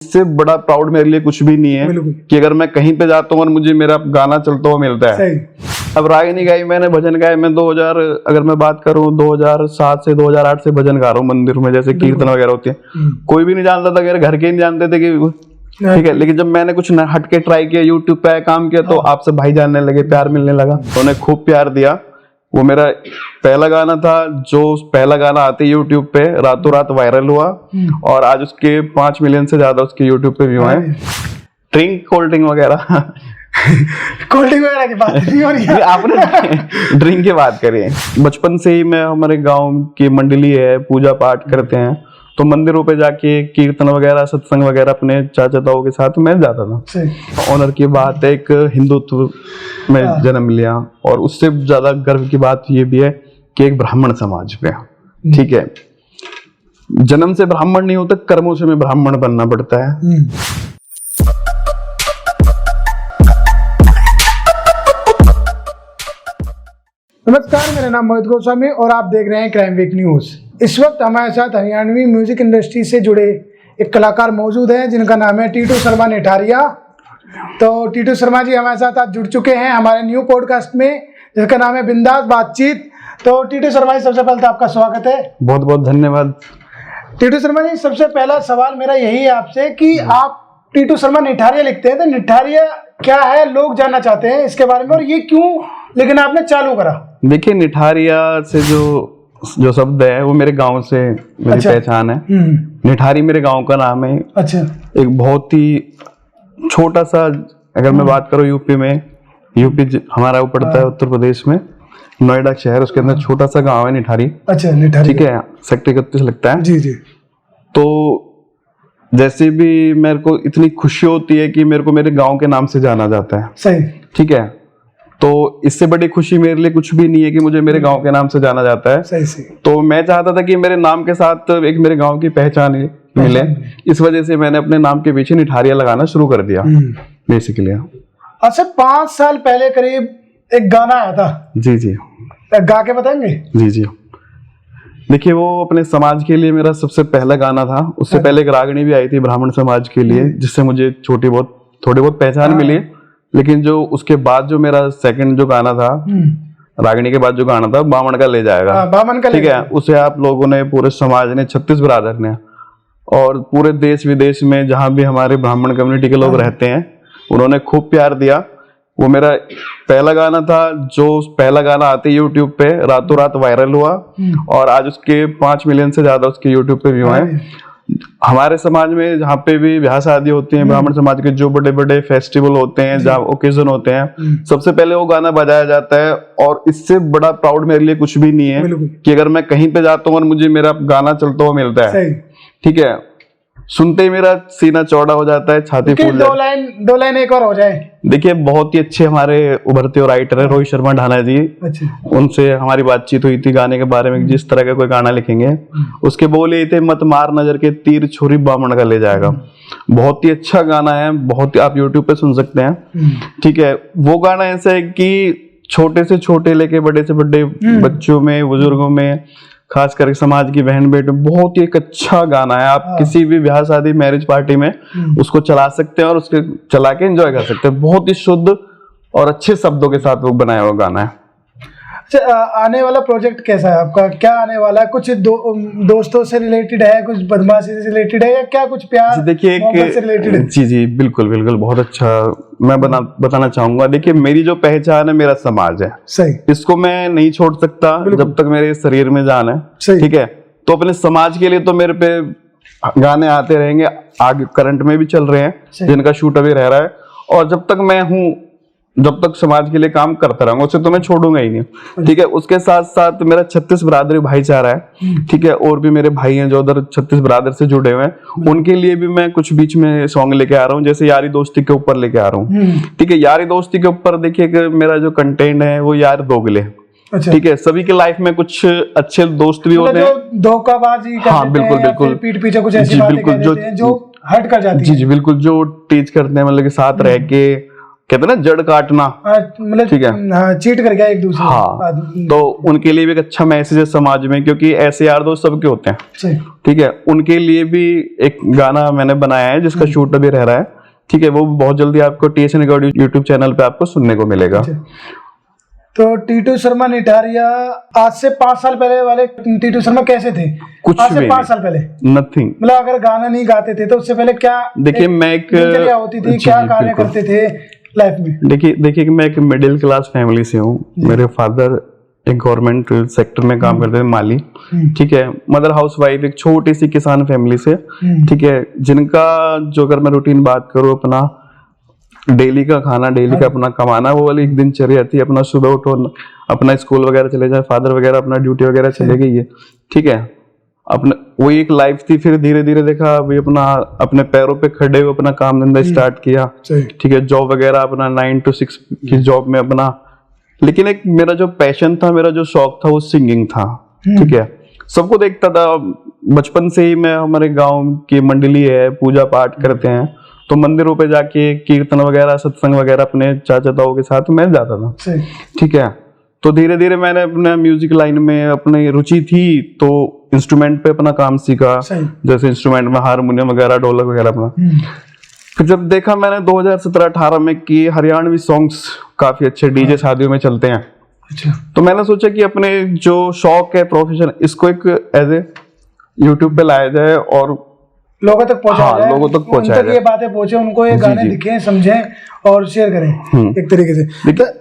इससे बड़ा प्राउड मेरे लिए कुछ भी नहीं है कि अगर मैं कहीं पे जाता हूँ और मुझे मेरा गाना चलता हुआ मिलता है। अब रागिनी गाई मैंने, भजन गाए मैं 2000, अगर मैं बात करूँ 2007 से 2008 से भजन गा रहा हूँ मंदिर में, जैसे कीर्तन वगैरह होती है। कोई भी नहीं जानता था, घर के नहीं जानते थे कि ठीक है। लेकिन जब मैंने कुछ हटके ट्राई किया, यूट्यूब पे काम किया, तो आपसे भाई जानने लगे, प्यार मिलने लगा, तो उन्हें खूब प्यार दिया। वो मेरा पहला गाना था, जो पहला गाना आते यूट्यूब पे रातों रात वायरल हुआ और आज उसके 5 मिलियन से ज्यादा उसके यूट्यूब पे व्यू हैं। ड्रिंक कोल्ड ड्रिंक वगैरह कोल्ड ड्रिंक वगैरह की बात नहीं हो रही है, आपने ड्रिंक की बात करी है। बचपन से ही मैं, हमारे गांव की मंडली है, पूजा पाठ करते हैं, तो मंदिरों पे जाके कीर्तन वगैरह, सत्संग वगैरह अपने चाचा ताऊ के साथ मैं जाता था। ऑनर की बात है, एक हिंदुत्व में जन्म लिया, और उससे ज्यादा गर्व की बात ये भी है कि एक ब्राह्मण समाज पे, ठीक है, जन्म से ब्राह्मण नहीं होता, कर्मों से में ब्राह्मण बनना पड़ता है। नमस्कार, मेरा नाम मोहित गोस्वामी और आप देख रहे हैं क्राइम वीक न्यूज। इस वक्त हमारे साथ हरियाणवी म्यूजिक इंडस्ट्री से जुड़े एक कलाकार मौजूद हैं जिनका नाम है टीटू शर्मा निठारिया। तो टीटू शर्मा जी हमारे साथ आज जुड़ चुके हैं हमारे न्यू पॉडकास्ट में, जिसका नाम है बिंदास बातचीत। तो टीटू शर्मा जी, सबसे पहले तो आपका स्वागत है। बहुत बहुत धन्यवाद। टीटू शर्मा जी, सबसे पहला सवाल मेरा यही है आपसे कि आप टीटू शर्मा निठारिया लिखते हैं, तो निठारिया क्या है, लोग जानना चाहते हैं इसके बारे में, और ये क्यों लेकिन आपने चालू करा? देखिए, निठारिया से जो शब्द है वो मेरे गांव से मेरी पहचान है। निठारी मेरे गांव का नाम है। अच्छा। एक बहुत ही छोटा सा, अगर मैं बात करूं यूपी में, यूपी हमारा वो पड़ता है उत्तर प्रदेश में, नोएडा शहर, उसके अंदर छोटा सा गांव है निठारी। अच्छा, निठारी, ठीक है, सेक्टर 31 लगता है। जी जी। तो जैसे भी मेरे को इतनी खुशी होती है कि मेरे को मेरे गांव के नाम से जाना जाता है। सही, ठीक है। तो इससे बड़ी खुशी मेरे लिए कुछ भी नहीं है कि मुझे मेरे गांव के नाम से जाना जाता है। सही सही। तो मैं चाहता था कि मेरे नाम के साथ एक मेरे गांव की पहचान मिले, इस वजह से मैंने अपने नाम के पीछे निठारिया लगाना शुरू कर दिया बेसिकली। अच्छा, 5 साल पहले करीब एक गाना आया था। जी जी। गा के बताएंगे? जी जी। देखिए, वो अपने समाज के लिए मेरा सबसे पहला गाना था। उससे पहले एक रागिनी भी आई थी ब्राह्मण समाज के लिए, जिससे मुझे थोड़ी बहुत पहचान मिली। लेकिन जो उसके बाद जो मेरा सेकंड जो गाना था, रागिनी के बाद जो गाना था, बामन का ले जाएगा, बामन का, ठीक है, उसे आप लोगों ने, पूरे समाज ने, 36 ब्रादर ने, और पूरे देश विदेश में जहां भी हमारे ब्राह्मण कम्युनिटी के लोग रहते हैं, उन्होंने खूब प्यार दिया। वो मेरा पहला गाना था, जो पहला गाना आते यूट्यूब पे रातों रात वायरल हुआ और आज उसके 5 मिलियन से ज्यादा उसके यूट्यूब पे व्यू हैं। हमारे समाज में जहाँ पे भी ब्याह शादी होती है, ब्राह्मण समाज के जो बड़े बड़े फेस्टिवल होते हैं, जहाँ ओकेजन होते हैं, सबसे पहले वो गाना बजाया जाता है। और इससे बड़ा प्राउड मेरे लिए कुछ भी नहीं है कि अगर मैं कहीं पे जाता हूँ और मुझे मेरा गाना चलता हुआ मिलता है, ठीक है, सुनते ही मेरा सीना चौड़ा हो जाता है, छाती फूल जाती है। दो लाइन एक और हो जाए। देखिए, बहुत ही अच्छे हमारे उभरते हुए राइटर है रोहित शर्मा ढाना जी। अच्छा। उनसे हमारी बातचीत हुई थी गाने के बारे में, जिस तरह का कोई गाना लिखेंगे। उसके बोल ये थे, मत मार नजर के तीर, छुरी बामण का ले जाएगा। बहुत ही अच्छा गाना है, बहुत ही, आप यूट्यूब पे सुन सकते हैं, ठीक है। वो गाना ऐसा है कि छोटे से छोटे लेके बड़े से बड़े बच्चों में, बुजुर्गों में, खास करके समाज की बहन बेटे, बहुत ही एक अच्छा गाना है। आप किसी भी ब्याह शादी, मैरिज पार्टी में उसको चला सकते हैं और उसके चला के एंजॉय कर सकते हैं। बहुत ही शुद्ध और अच्छे शब्दों के साथ वो बनाया हुआ गाना है। अच्छा, आने वाला प्रोजेक्ट कैसा है आपका? क्या आने वाला है? कुछ दोस्तों से रिलेटेड है, कुछ बदमाशी से रिलेटेड है, या क्या कुछ प्यार देखिए से रिलेटेड है? जी जी, बिल्कुल बिल्कुल, बहुत अच्छा मैं बताना चाहूंगा। देखिए, मेरी जो पहचान है, मेरा समाज है। सही। इसको मैं नहीं छोड़ सकता जब तक मेरे शरीर में जान है, ठीक है। तो अपने समाज के लिए तो मेरे पे गाने आते रहेंगे, आगे करंट में भी चल रहे हैं, जिनका शूट अभी रह रहा है। और जब तक मैं हूँ, जब तक समाज के लिए काम करता रहूंगा, उसे तो मैं छोड़ूंगा ही नहीं, ठीक है। उसके साथ साथ मेरा 36 ब्रादरी भाईचारा है, ठीक है, और भी मेरे भाई हैं जो उधर 36 ब्रादर से जुड़े हुए हैं, उनके लिए भी मैं कुछ बीच में सॉन्ग लेके आ रहा हूँ, जैसे यारी दोस्ती के ऊपर लेके आ रहा हूँ, ठीक है। यारी दोस्ती के ऊपर देखिए, मेरा जो कंटेंट है वो यार दोगले, ठीक है। सभी के लाइफ में कुछ अच्छे दोस्त भी होते हैं, धोखाबाजी, हाँ बिल्कुल बिल्कुल, पीठ पीछे कुछ ऐसी बातें कह देते हैं जो हर्ट कर जाती है। जी जी बिल्कुल, जो टीच करते हैं, मतलब के साथ रह के कहते हैं ना जड़ काटना, मतलब ठीक है। हाँ, चीट कर गया एक दूसरे हाँ, आदमी। तो उनके लिए भी एक अच्छा मैसेज है समाज में, क्योंकि ऐसे यार दोस्त सबके होते हैं, सही। ठीक है। उनके लिए भी एक गाना मैंने बनाया है जिसका शूट अभी रह रहा है, ठीक है। वो बहुत जल्दी आपको TSN रिकॉर्ड यूट्यूब चैनल पे आपको सुनने को मिलेगा। अच्छा। तो टीटू शर्मा निठारिया आज से 5 साल पहले वाले टीटू शर्मा कैसे थे? कुछ आज से भी 5 साल पहले नथिंग। मतलब अगर गाना नहीं गाते थे तो उससे पहले क्या देखिए मैं एक दिनचर्या होती थी, जी, क्या जी, कार्य बिल्कुल। करते थे लाइफ में? देखिए कि मैं एक मिडिल क्लास फैमिली से हूँ। मेरे फादर एक गवर्नमेंट सेक्टर में काम करते थे, माली, ठीक है। मदर हाउस वाइफ, एक छोटी सी किसान फैमिली से, ठीक है। जिनका जो अगर मैं रूटीन बात करूँ, अपना डेली का खाना, डेली का अपना कमाना, वो वाली एक दिनचर्या थी। अपना सुबह उठो, अपना स्कूल वगैरह चले जाए, फादर वगैरह अपना ड्यूटी वगैरह चले गई है, ठीक है। अपने वही एक लाइफ थी। फिर धीरे धीरे देखा अभी अपना अपने पैरों पे खड़े हुए अपना काम धंधा स्टार्ट किया, ठीक है। जॉब वगैरह अपना 9 to 6 की जॉब में अपना, लेकिन एक मेरा जो पैशन था, मेरा जो शौक था वो सिंगिंग था, ठीक है। सबको देखता था बचपन से ही मैं। हमारे गांव की मंडली है, पूजा पाठ करते हैं, तो मंदिरों पे जाके कीर्तन वगैरह, सत्संग वगैरह अपने चाचा ताऊ के साथ मैं जाता था, ठीक है। तो धीरे धीरे मैंने अपने म्यूजिक लाइन में अपनी रुचि थी, तो इंस्ट्रूमेंट पे अपना काम सीखा, जैसे इंस्ट्रूमेंट में हारमोनियम वगैरह, ढोलक वगैरह अपना। फिर जब देखा मैंने 2017-18 में कि हरियाणवी सॉन्ग्स काफी अच्छे डीजे शादियों में चलते हैं, अच्छा। तो मैंने सोचा कि अपने जो शौक है, प्रोफेशन, इसको एक एज ए यूट्यूब पे लाया जाए और लोगों तक पहुंचाया जाए। लोगों तक पहुंचाया जाए, ये बातें पहुंचे, उनको ये गाने दिखें, समझें और शेयर करें एक तरीके से।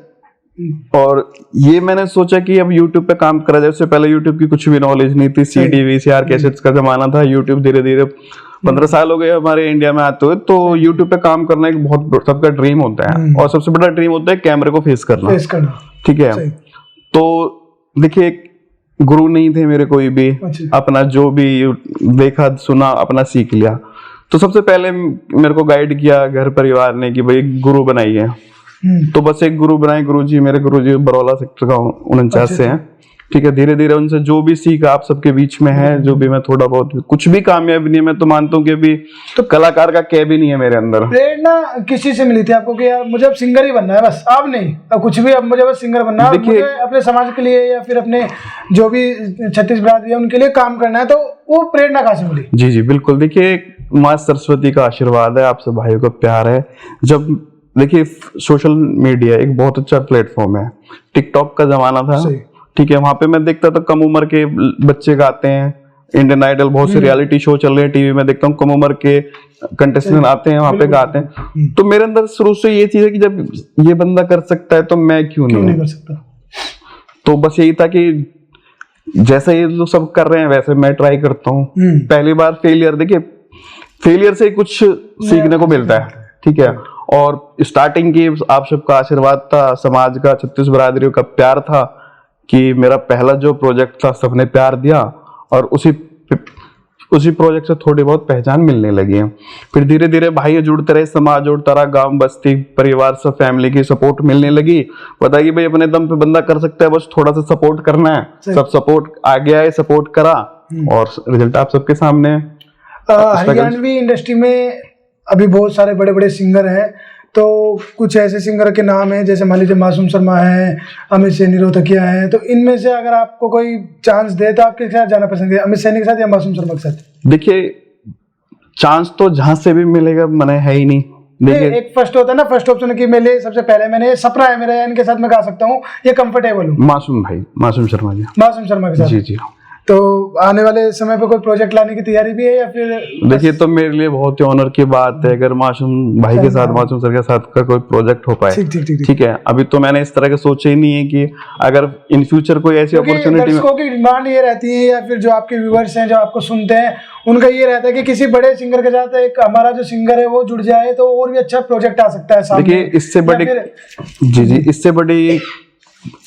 और ये मैंने सोचा कि अब YouTube पे काम करा जाए। उससे पहले YouTube की कुछ भी नॉलेज नहीं थी, CD VCR कैसेट्स का जमाना था। YouTube धीरे धीरे 15 साल हो गए हमारे इंडिया में आते हुए। तो YouTube पे काम करना एक बहुत सबका ड्रीम होता है, और सबसे बड़ा ड्रीम होता है कैमरे को फेस करना, ठीक है। तो देखिए गुरु नहीं थे मेरे कोई भी, अपना जो भी देखा सुना अपना सीख लिया। तो सबसे पहले मेरे को गाइड किया घर परिवार ने कि भाई गुरु बनाइए, तो बस एक गुरु बनाए। गुरुजी, मेरे गुरुजी बरौला सेक्टर का 49 से हैं, ठीक है। धीरे धीरे उनसे जो भी सीख आप सबके बीच में है, जो भी मैं थोड़ा बहुत, कुछ भी कामयाबी नहीं है। मैं तो मानता हूँ कि अभी तो कलाकार का क्या भी नहीं है मेरे अंदर। प्रेरणा किसी से मिली थी आपको कि यार मुझे अब सिंगर ही बनना है, बस अब नहीं, अब कुछ भी, अब मुझे बस सिंगर बनना है, मुझे अपने समाज के लिए या फिर अपने जो भी 36 बिरादरी है उनके लिए काम करना है, तो वो प्रेरणा कहाँ से मिली? जी जी बिल्कुल। देखिए माँ सरस्वती का आशीर्वाद है, आप सब भाइयों का प्यार है। जब देखिए सोशल मीडिया एक बहुत अच्छा प्लेटफॉर्म है, टिकटॉक का जमाना था, ठीक है। वहां पे मैं देखता था कम उम्र के बच्चे गाते हैं, इंडियन आइडल, बहुत से रियलिटी शो चल रहे हैं टीवी में, देखता हूँ कम उम्र के कंटेस्टेंट आते हैं वहां पे गाते हैं। तो मेरे अंदर शुरू से ये चीज है कि जब ये बंदा कर सकता है तो मैं क्यों नहीं कर सकता। तो बस यही था कि जैसे ये जो सब कर रहे हैं वैसे मैं ट्राई करता हूँ। पहली बार फेलियर, देखिए फेलियर से कुछ सीखने को मिलता है, ठीक है। और स्टार्टिंग की आप सबका आशीर्वाद था, समाज का, 36 बिरादरियों का प्यार था कि मेरा पहला जो प्रोजेक्ट था सबने प्यार दिया, और उसी प्रोजेक्ट से थोड़ी बहुत पहचान मिलने लगी है। फिर धीरे धीरे भाई जुड़ते रहे, समाज जुड़ता रहा, गांव बस्ती परिवार सब फैमिली की सपोर्ट मिलने लगी। बताइए भाई अपने दम पे बंदा कर सकता है, बस थोड़ा सा सपोर्ट करना है। सब सपोर्ट आगे आए, सपोर्ट करा, और रिजल्ट आप सबके सामने है। हरियाणवी इंडस्ट्री में अभी बहुत सारे बड़े बड़े सिंगर हैं, तो कुछ ऐसे सिंगर के नाम हैं जैसे मान लीजिए मासूम शर्मा है, अमित सैनी रोहतकिया है, तो इनमें से अगर आपको कोई चांस दे तो आप किसके साथ जाना पसंद है, अमित सैनी के साथ या मासूम शर्मा के साथ? देखिए चांस तो जहां से भी मिलेगा मैंने है ही नहीं। देखिए एक फर्स्ट होता है ना, फर्स्ट ऑप्शन की मेरे सबसे पहले मैंने सपना है मेरा, इनके साथ मैं गा सकता हूँ, ये कंफर्टेबल हूँ। मासूम शर्मा जी, मासूम शर्मा के साथ। जी जी। तो आने वाले समय पे कोई प्रोजेक्ट लाने की तैयारी भी है या फिर? देखिए तो मेरे लिए बहुत ही ऑनर की बात है अगर मासूम भाई के साथ, मासूम सर के साथ का कोई प्रोजेक्ट हो पाए, ठीक है। अभी तो मैंने इस तरह के सोचे ही नहीं है कि अगर इन फ्यूचर कोई ऐसी अपॉर्चुनिटी, दर्शकों की डिमांड ये रहती है या फिर जो आपके व्यूअर्स हैं जो आपको सुनते हैं उनका ये रहता है कि किसी बड़े सिंगर के साथ एक हमारा जो सिंगर है वो जुड़ जाए तो और भी अच्छा प्रोजेक्ट आ सकता है सामने। देखिए इससे बड़ी, जी इससे बड़ी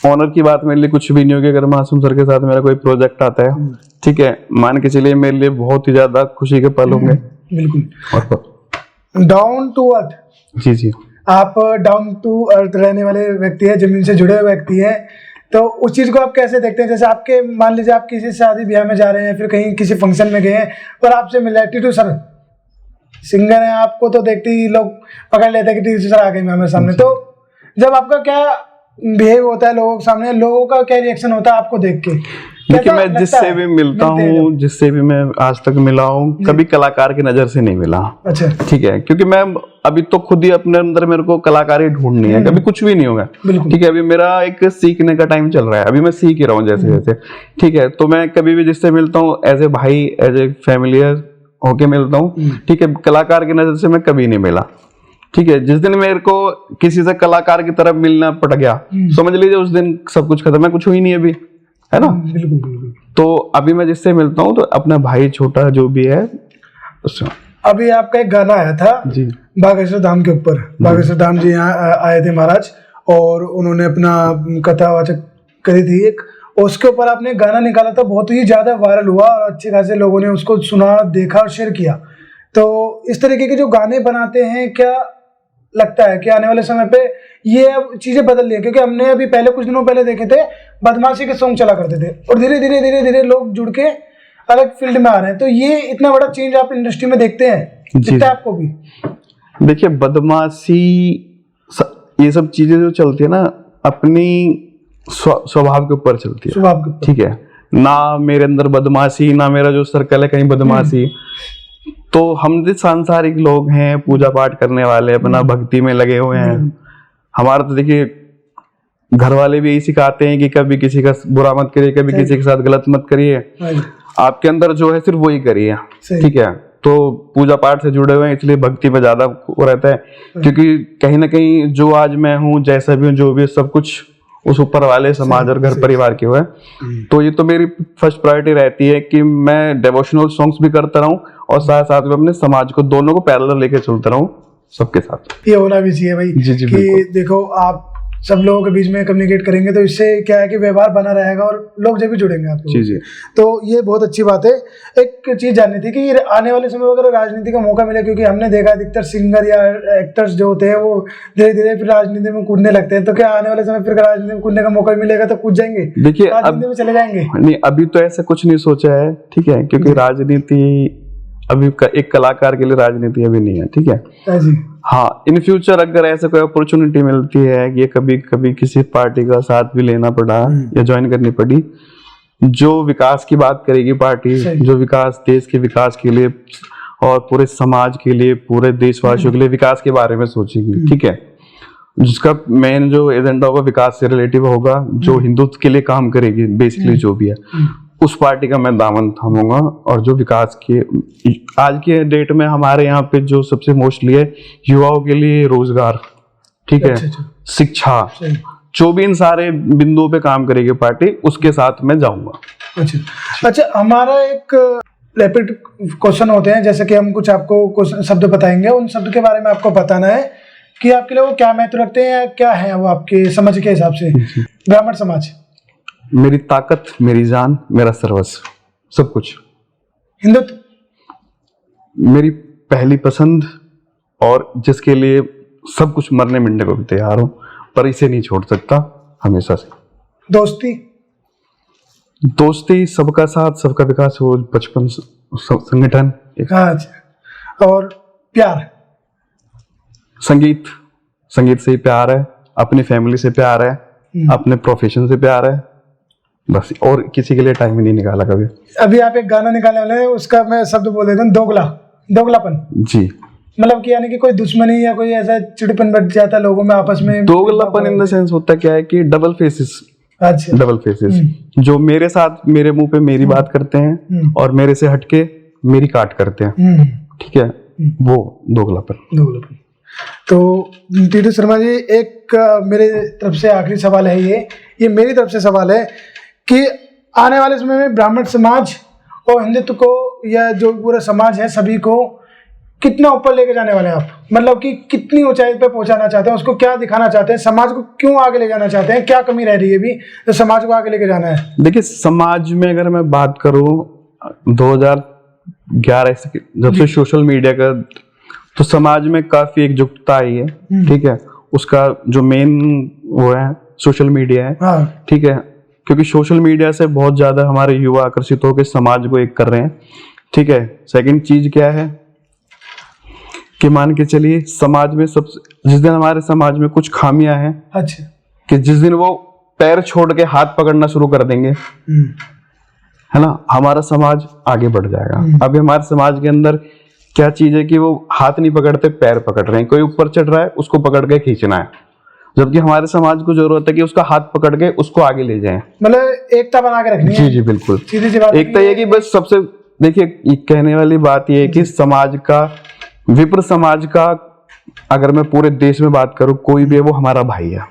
ऑनर की बात मेरे लिए कुछ भी नहीं होगी अगर मासूम सर के साथ मेरा कोई प्रोजेक्ट आता है, ठीक है। मान के चलिए मेरे लिए बहुत ही ज्यादा खुशी के पल होंगे। बिल्कुल। डाउन टू अर्थ, जी जी, आप डाउन टू अर्थ रहने वाले व्यक्ति है, जमीन से जुड़े हुए व्यक्ति है, तो उस चीज को आप कैसे देखते हैं? जैसे आपके मान लीजिए आप किसी शादी ब्याह में जा रहे हैं, फिर कहीं किसी फंक्शन में गए हैं और आपसे मिला टीटू सर, सिंगर है, आपको तो देखते ही लोग पकड़ लेते हैं कि टीचर आ गए हमारे सामने। तो जब आपका क्या बिहेव होता है लोगों के सामने, लोगों का क्या रिएक्शन होता है आपको देख के? देखिए, मैं जिससे भी मिलता हूँ, जिससे भी मैं आज तक मिला हूँ, कभी कलाकार की नजर से नहीं मिला। अच्छा, ठीक है, क्योंकि मैं अभी तो खुद ही अपने अंदर मेरे को कलाकारी ढूंढनी है, कभी कुछ भी नहीं होगा। ठीक है, अभी मेरा एक सीखने का टाइम चल रहा है, अभी मैं सीख ही रहा हूँ जैसे जैसे। ठीक है, तो मैं कभी भी जिससे मिलता हूँ एज ए भाई, एज ए फैमिलियर होके मिलता हूँ। ठीक है, कलाकार की नजर से मैं कभी नहीं मिला। ठीक है, जिस दिन मेरे को किसी से कलाकार की तरफ मिलना पड़ गया, समझ लीजिए उस दिन सब कुछ खत्म है, कुछ हुई नहीं अभी, है ना। बिल्कुल बिल्कुल। तो अभी मैं जिससे मिलता हूँ तो अपना भाई छोटा जो भी है उससे। अभी आपका एक गाना आया था जी, बागेश्वर धाम के ऊपर। बागेश्वर धाम जी यहाँ आए थे महाराज, और उन्होंने अपना कथावाचक करी थी एक, उसके ऊपर आपने गाना निकाला था, बहुत ही ज्यादा वायरल हुआ और अच्छे खासे लोगों ने उसको सुना, देखा और शेयर किया। तो इस तरीके के जो गाने बनाते हैं, क्या लगता है कि आने वाले समय पे ये अब चीजें बदल रही है? क्योंकि हमने अभी पहले कुछ दिनों पहले देखे थे बदमाशी के सॉन्ग चला करते थे, और धीरे धीरे धीरे धीरे लोग जुड़ के अलग फील्ड में आ रहे हैं। तो ये इतना बड़ा चेंज आप इंडस्ट्री में देखते हैं, दिखता है आपको भी? देखिए, बदमाशी ये सब चीजें जो चलती है ना, अपनी स्वभाव के ऊपर चलती है, स्वभाव के ऊपर। ठीक है ना, मेरे अंदर बदमाशी ना, मेरा जो सर्कल है कहीं बदमाशी। तो हम जो सांसारिक लोग हैं, पूजा पाठ करने वाले, अपना भक्ति में लगे हुए हैं, हमारा तो देखिए घर वाले भी यही सिखाते हैं कि कभी किसी का बुरा मत करिए, कभी किसी के साथ गलत मत करिए, आपके अंदर जो है सिर्फ वही करिए। ठीक है, तो पूजा पाठ से जुड़े हुए हैं इसलिए भक्ति में ज्यादा वो रहता है, क्योंकि कहीं ना कहीं जो आज मैं हूँ, जैसा भी हूँ, जो भी सब कुछ उस ऊपर वाले समाज और घर परिवार के हुए। तो ये तो मेरी फर्स्ट प्रायोरिटी रहती है कि मैं डिवोशनल सॉन्ग्स भी करता रहूं और साथ साथ में अपने समाज को, दोनों को पैरेलल लेके चलता रहूं सबके साथ। ये होना भी चाहिए भाई। जी, कि देखो, आप सब लोगों के बीच में कम्युनिकेट करेंगे तो इससे क्या है कि व्यवहार बना रहेगा और लोग जब भी जुड़ेंगे आप लोग। जी। तो ये बहुत अच्छी बात है। एक चीज जाननी थी कि आने वाले समय में अगर राजनीति का मौका मिले, क्योंकि हमने देखा अधिकतर सिंगर या एक्टर्स जो होते हैं वो धीरे धीरे फिर राजनीति में कूदने लगते हैं, तो क्या आने वाले समय फिर राजनीति में कूदने का मौका मिलेगा तो कूद जाएंगे? देखिए, राजनीति में चले जाएंगे? नहीं, अभी तो ऐसा कुछ नहीं सोचा है। ठीक है, क्योंकि राजनीति अभी एक कलाकार के लिए राजनीति अभी नहीं है। ठीक है जी। हाँ, इन फ्यूचर अगर ऐसे कोई अपॉर्चुनिटी मिलती है, ये कभी कभी किसी पार्टी का साथ भी लेना पड़ा या ज्वाइन करनी पड़ी, जो विकास की बात करेगी पार्टी, जो विकास, देश के विकास के लिए और पूरे समाज के लिए, पूरे देशवासियों के लिए विकास के बारे में सोचेगी। ठीक है, जिसका मेन जो एजेंडा होगा विकास से रिलेटिव होगा, जो हिंदुत्व के लिए काम करेगी, बेसिकली जो भी है, उस पार्टी का मैं दामन थामूंगा। और जो विकास के आज के डेट में हमारे यहाँ पे जो सबसे मोस्टली है, युवाओं के लिए रोजगार, ठीक है, शिक्षा, जो भी इन सारे बिंदुओं पे काम करेगी पार्टी, उसके साथ मैं जाऊंगा। अच्छा, हमारा एक रैपिड क्वेश्चन होते हैं, जैसे कि हम कुछ आपको शब्द बताएंगे, उन शब्द के बारे में आपको बताना है कि आपके लिए वो क्या महत्व रखते हैं या क्या है वो आपके समझ के हिसाब से। ब्राह्मण समाज मेरी ताकत, मेरी जान, मेरा सर्वस्व, सब कुछ। हिंदुत्व मेरी पहली पसंद, और जिसके लिए सब कुछ मरने मिटने को भी तैयार हूं, पर इसे नहीं छोड़ सकता हमेशा से। दोस्ती दोस्ती, सबका साथ, सबका विकास, हो बचपन संगठन। अच्छा, और प्यार? संगीत, संगीत से ही प्यार है, अपनी फैमिली से प्यार है, अपने प्रोफेशन से प्यार है, बस, और किसी के लिए टाइम ही नहीं निकाला कभी। अभी आप एक गाना निकालने वाले हैं, उसका मैं शब्द बोल देता हूँ, दोगलापन। जी, मतलब कि यानी कि कोई दुश्मनी या कोई ऐसा चिड़पन बढ़ जाता है लोगों में आपस में। दोगलापन इन द सेंस होता क्या है कि डबल फेसेस। अच्छा, डबल फेसेस, जो मेरे साथ मेरे मुंह पे मेरी बात करते हैं और मेरे से हटके मेरी काट करते हैं। ठीक है, वो दोगलापन। तो टीटू शर्मा जी, एक मेरे तरफ से आखिरी सवाल है, ये मेरी तरफ से सवाल है कि आने वाले समय में ब्राह्मण समाज और हिंदुत्व को, या जो पूरा समाज है, सभी को कितना ऊपर लेके जाने वाले हैं आप? मतलब कि कितनी ऊंचाई पे पहुंचाना चाहते हैं, उसको क्या दिखाना चाहते हैं, समाज को क्यों आगे ले जाना चाहते हैं, क्या कमी रह रही है अभी तो समाज को आगे लेके जाना है? देखिए, समाज में अगर मैं बात करूं 2011 से जब से सोशल मीडिया का, तो समाज में काफी एकजुटता आई है। ठीक है, उसका जो मेन वो है सोशल मीडिया है। ठीक है, क्योंकि सोशल मीडिया से बहुत ज्यादा हमारे युवा आकर्षित होकर समाज को एक कर रहे हैं। ठीक है, सेकंड चीज क्या है, कि मान के चलिए समाज में जिस दिन हमारे समाज में कुछ खामियां हैं, अच्छा, कि जिस दिन वो पैर छोड़ के हाथ पकड़ना शुरू कर देंगे, है ना, हमारा समाज आगे बढ़ जाएगा। अभी हमारे समाज के अंदर क्या चीज है कि वो हाथ नहीं पकड़ते, पैर पकड़ रहे हैं। कोई ऊपर चढ़ रहा है, उसको पकड़ के खींचना है, जबकि हमारे समाज को जरूरत है कि उसका हाथ पकड़ के उसको आगे ले जाएं। मतलब एकता बना के रखनी है। जी जी बिल्कुल, सीधी सी बात। एकता ये कि बस सबसे देखिए कहने वाली बात ये है कि समाज का, विप्र समाज का, अगर मैं पूरे देश में बात करूं, कोई भी है वो हमारा भाई है,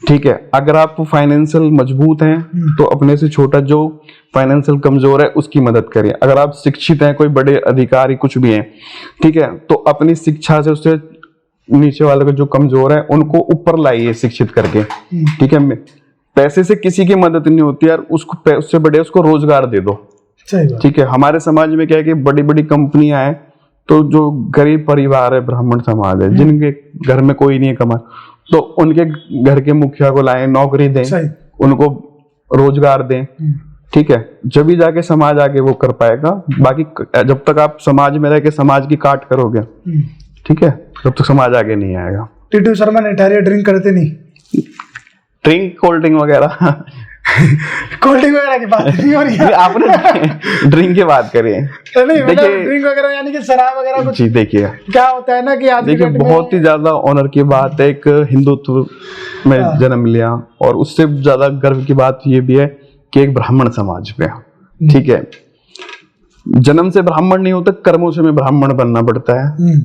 ठीक है। अगर आप फाइनेंशियल मजबूत हैं तो अपने से छोटा जो फाइनेंशियल कमजोर है उसकी मदद करिए। अगर आप शिक्षित हैं, कोई बड़े अधिकारी कुछ भी हैं, ठीक है, तो अपनी शिक्षा से उससे नीचे वाले को जो कमजोर है उनको ऊपर लाइए शिक्षित करके, ठीक है। पैसे से किसी की मदद नहीं होती यार, उसको उससे बड़े उसको रोजगार दे दो, ठीक है। हमारे समाज में क्या है कि बड़ी बड़ी कंपनियां हैं, तो जो गरीब परिवार है, ब्राह्मण समाज है, जिनके घर में कोई नहीं है कमा, तो उनके घर के मुखिया को लाएं, नौकरी दें, उनको रोजगार दें, ठीक है, जब भी जाके समाज आगे वो कर पाएगा। बाकी जब तक आप समाज में रह के समाज की काट करोगे, ठीक है, तब तक समाज आगे नहीं आएगा। टीटू शर्मा निठारिया ड्रिंक करते नहीं? ड्रिंक, कोल्ड ड्रिंक वगैरह कोल्ड ड्रिंक वगैरह की बात नहीं हो रही है, आपने ड्रिंक की बात करी है। नहीं मतलब ड्रिंक वगैरह यानी कि शराब वगैरह कुछ। जी देखिए क्या होता है ना कि आज देखिए बहुत ही ज्यादा ऑनर की बात है, एक हिंदुत्व में जन्म लिया, और उससे ज्यादा गर्व की बात ये भी है कि एक ब्राह्मण समाज पे, ठीक है। जन्म से ब्राह्मण नहीं होता, कर्मों से में ब्राह्मण बनना पड़ता है।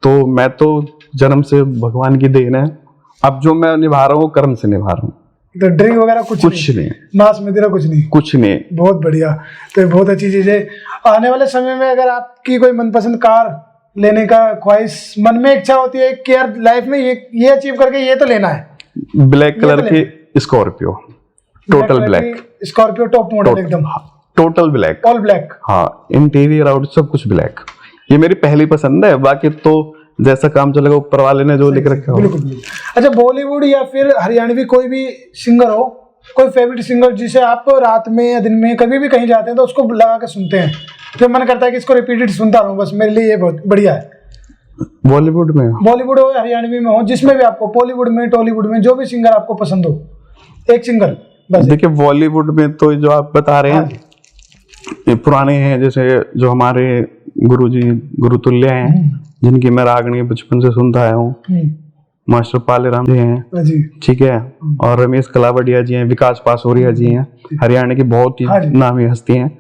तो मैं तो जन्म से भगवान की देन है, अब जो मैं निभा रहा हूँ कर्म से निभा रहा हूँ। तो ड्रिंक वगैरह कुछ नहीं, मांस मदिरा कुछ नहीं। बहुत बढ़िया, तो बहुत अच्छी चीज है। आने वाले समय में अगर आपकी कोई मनपसंद कार लेने का ख्वाहिश, मन में इच्छा होती है कि यार लाइफ में ये अचीव करके ये तो लेना है, ब्लैक कलर की Scorpio, total black Scorpio, top model एकदम टोटल ब्लैक, ऑल ब्लैक, हाँ, इंटीरियर आउट सब कुछ ब्लैक। ये मेरी पहली पसंद है, बाकी तो जैसा काम चलेगा ऊपर वाले ने जो लिख रखा हो। बिल्कुल। अच्छा, बॉलीवुड या फिर हरियाणवी कोई भी सिंगर हो, कोई फेवरेट सिंगर जिसे आप रात में या दिन में कभी भी कहीं जाते हैं तो उसको लगा के सुनते हैं, जो मन करता है कि इसको रिपीटेड सुनता रहूं, बस मेरे लिए ये बहुत बढ़िया है? बॉलीवुड में, बॉलीवुड हो, हरियाणवी में हो, जिसमें भी आपको, बॉलीवुड में, टॉलीवुड में, जो भी सिंगर आपको पसंद हो, एक सिंगर बस। देखिए बॉलीवुड में तो जो आप बता रहे हैं ये पुराने हैं, जैसे जो हमारे गुरुजी गुरुतुल्य हैं, जिनकी मैं रागनी बचपन से सुनता आया हूँ, मास्टर पालेराम जी हैं, ठीक है, और रमेश कलावड़िया जी हैं, विकास पासोरिया जी हैं, हरियाणा की बहुत ही नामी हस्ती हैं,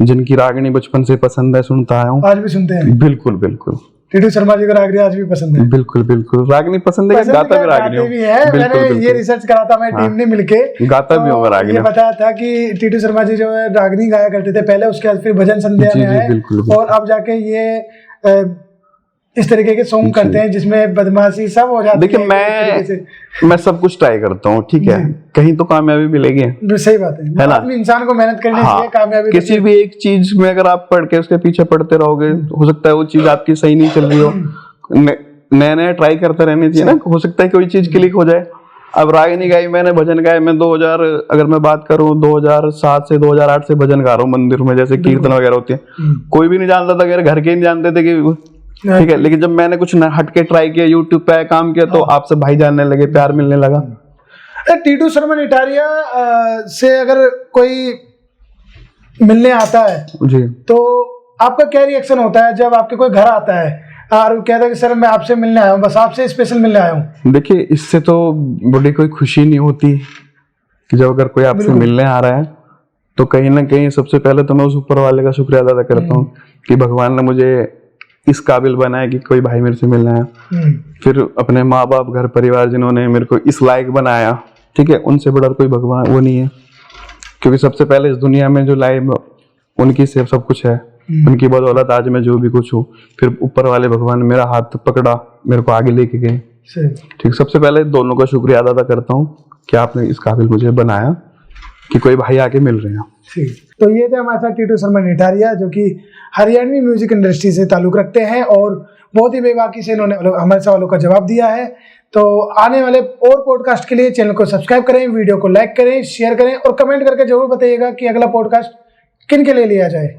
जिनकी रागनी बचपन से पसंद है, सुनता आया हूँ, आज भी सुनते हैं। बिल्कुल बिल्कुल। टीटू शर्मा जी को रागनी आज भी पसंद है? बिल्कुल बिल्कुल, रागनी पसंद है, गाता भी रागनी भी है। मैंने ये रिसर्च करा था, मैं टीम ने मिलके गाता भी होगा रागनी। ये बताया था कि टीटू शर्मा जी जो है रागनी गाया करते थे पहले, उसके बाद फिर भजन संध्या में आए, और अब जाके ये इस तरीके के सॉन्ग करते हैं जिसमें बदमाशी सब हो जाती है। देखिए मैं सब कुछ ट्राई करता हूँ, ठीक है, कहीं तो कामयाबी मिलेगी। सही बात है ना, अपने इंसान को मेहनत करनी चाहिए, कामयाबी किसी भी एक चीज में अगर आप पढ़ के उसके पीछे पढ़ते रहोगे, हो सकता है वो चीज आपकी सही नहीं चल रही हो, नया नया ट्राई करते रहने चाहिए ना, हो सकता है कोई चीज क्लिक हो जाए। अब रागनी गाई मैंने, भजन गाए मैं 2000, अगर मैं बात करूं 2007 से 2008 से भजन गा रहा हूँ मंदिर में, जैसे कीर्तन वगैरह होती है, कोई भी नहीं जानता था, अगर घर के नहीं जानते थे कि, ठीक है, लेकिन जब मैंने कुछ हट के ट्राई किया, यूट्यूब पे काम किया, तो आपसे भाई जानने लगे, प्यार मिलने लगा। टीटू शर्मा निठारिया से अगर कोई मिलने आता है जी, तो आपका क्या रिएक्शन होता है जब आपके कोई घर आता है और कहता है कि सर मैं आपसे मिलने आया हूँ, बस आपसे स्पेशल मिलने आया हूँ? देखिए इससे तो बड़ी कोई खुशी नहीं होती कि जब अगर कोई आपसे मिलने आ रहा है, तो कहीं ना कहीं सबसे पहले तो मैं उस ऊपर वाले का शुक्रिया अदा करता हूँ कि भगवान ने मुझे इस काबिल बनाया कि कोई भाई मेरे से मिलना है। फिर अपने माँ बाप, घर परिवार जिन्होंने मेरे को इस लायक बनाया, ठीक है, उनसे बड़ा कोई भगवान वो नहीं है, क्योंकि सबसे पहले इस दुनिया में जो लाइफ उनकी से सब कुछ है, उनकी बदौलत आज मैं जो भी कुछ हूँ। फिर ऊपर वाले भगवान ने मेरा हाथ पकड़ा, मेरे को आगे लेके गए, ठीक। सबसे पहले दोनों का शुक्रिया अदा करता हूँ कि आपने इस काबिल मुझे बनाया कि कोई भाई आके मिल रहे हैं। तो ये थे हमारे साथ टीटू शर्मा निठारिया, जो कि हरियाणवी म्यूजिक इंडस्ट्री से ताल्लुक रखते हैं, और बहुत ही बेबाकी से इन्होंने हमारे सवालों का जवाब दिया है। तो आने वाले और पॉडकास्ट के लिए चैनल को सब्सक्राइब करें, वीडियो को लाइक करें, शेयर करें, और कमेंट करके जरूर बताइएगा कि अगला पॉडकास्ट किन के लिए लिया जाए।